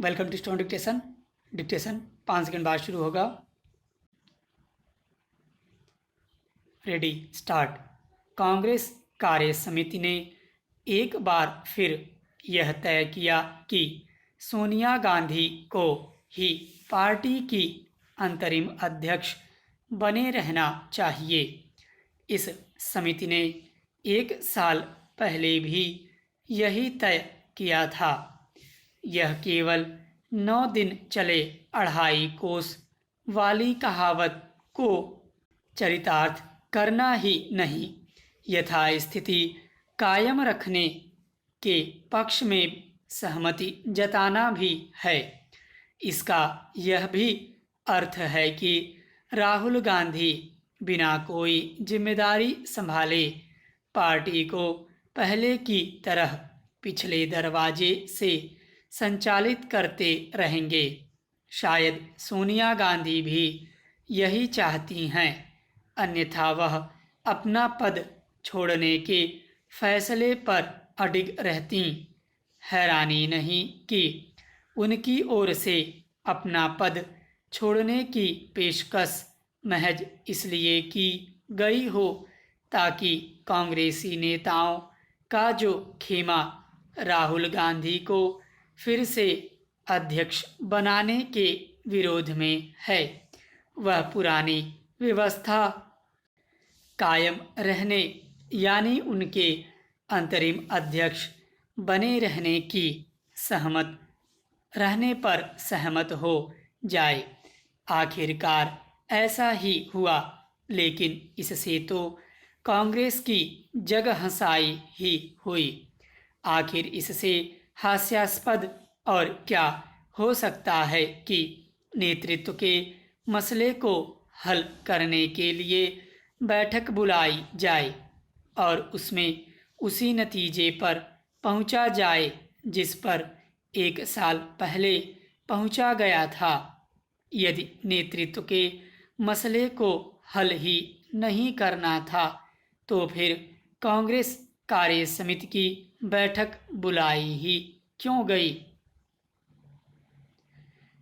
Welcome to stone dictation. Dictation 5 second बाद शुरू होगा। Ready start. कांग्रेस कार्य समिति ने एक बार फिर यह तय किया कि सोनिया गांधी को ही पार्टी की अंतरिम अध्यक्ष बने रहना चाहिए। इस समिति ने 1 साल पहले भी यही तय किया था। यह केवल 9 दिन चले 2.5 कोस वाली कहावत को चरितार्थ करना ही नहीं, यथास्थिति कायम रखने के पक्ष में सहमति जताना भी है। इसका यह भी अर्थ है कि राहुल गांधी बिना कोई जिम्मेदारी संभाले पार्टी को पहले की तरह पिछले दरवाजे से संचालित करते रहेंगे। शायद सोनिया गांधी भी यही चाहती हैं, अन्यथा वह अपना पद छोड़ने के फैसले पर अडिग रहती। हैरानी नहीं कि उनकी ओर से अपना पद छोड़ने की पेशकश महज इसलिए की गई हो ताकि कांग्रेसी नेताओं का जो खेमा राहुल गांधी को फिर से अध्यक्ष बनाने के विरोध में है, वह पुरानी व्यवस्था कायम रहने यानी उनके अंतरिम अध्यक्ष बने रहने की सहमत हो जाए। आखिरकार ऐसा ही हुआ, लेकिन इससे तो कांग्रेस की जगहंसाई ही हुई। आखिर इससे हास्यास्पद और क्या हो सकता है कि नेतृत्व के मसले को हल करने के लिए बैठक बुलाई जाए और उसमें उसी नतीजे पर पहुंचा जाए जिस पर 1 साल पहले पहुंचा गया था। यदि नेतृत्व के मसले को हल ही नहीं करना था तो फिर कांग्रेस कार्य समिति की बैठक बुलाई ही क्यों गई?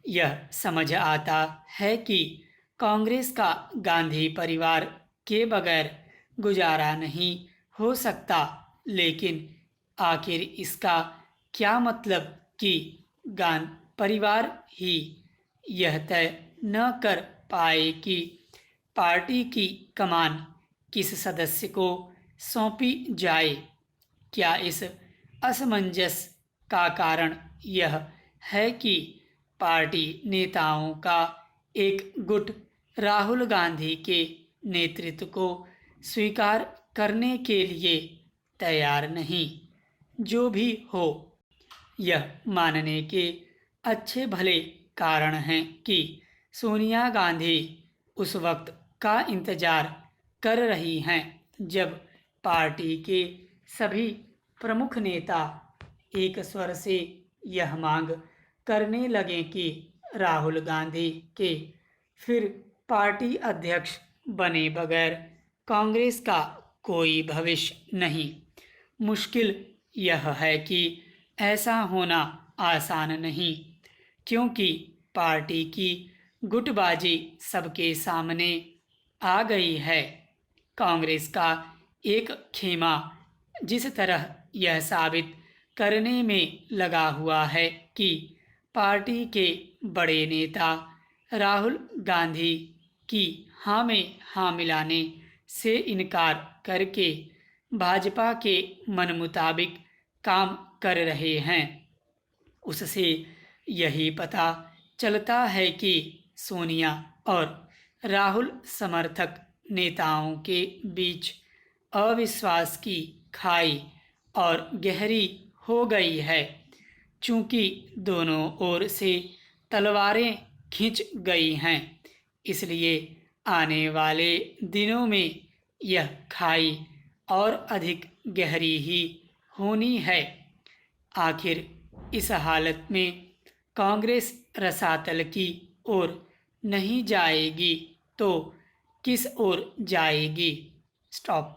यह समझ आता है कि कांग्रेस का गांधी परिवार के बगैर गुजारा नहीं हो सकता, लेकिन आखिर इसका क्या मतलब कि गांधी परिवार ही यह तय न कर पाए कि पार्टी की कमान किस सदस्य को सौंपी जाए? क्या इस असमंजस का कारण यह है कि पार्टी नेताओं का एक गुट राहुल गांधी के नेतृत्व को स्वीकार करने के लिए तैयार नहीं? जो भी हो, यह मानने के अच्छे भले कारण हैं कि सोनिया गांधी उस वक्त का इंतजार कर रही हैं जब पार्टी के सभी प्रमुख नेता एक स्वर से यह मांग करने लगे कि राहुल गांधी के फिर पार्टी अध्यक्ष बने बगैर कांग्रेस का कोई भविष्य नहीं। मुश्किल यह है कि ऐसा होना आसान नहीं, क्योंकि पार्टी की गुटबाजी सबके सामने आ गई है। कांग्रेस का एक खेमा जिस तरह यह साबित करने में लगा हुआ है कि पार्टी के बड़े नेता राहुल गांधी की हाँ में हाँ मिलाने से इनकार करके भाजपा के मन मुताबिक काम कर रहे हैं, उससे यही पता चलता है कि सोनिया और राहुल समर्थक नेताओं के बीच अविश्वास की खाई और गहरी हो गई है। चूंकि दोनों ओर से तलवारें खिंच गई हैं, इसलिए आने वाले दिनों में यह खाई और अधिक गहरी ही होनी है। आखिर इस हालत में कांग्रेस रसातल की ओर नहीं जाएगी तो किस ओर जाएगी? स्टॉप।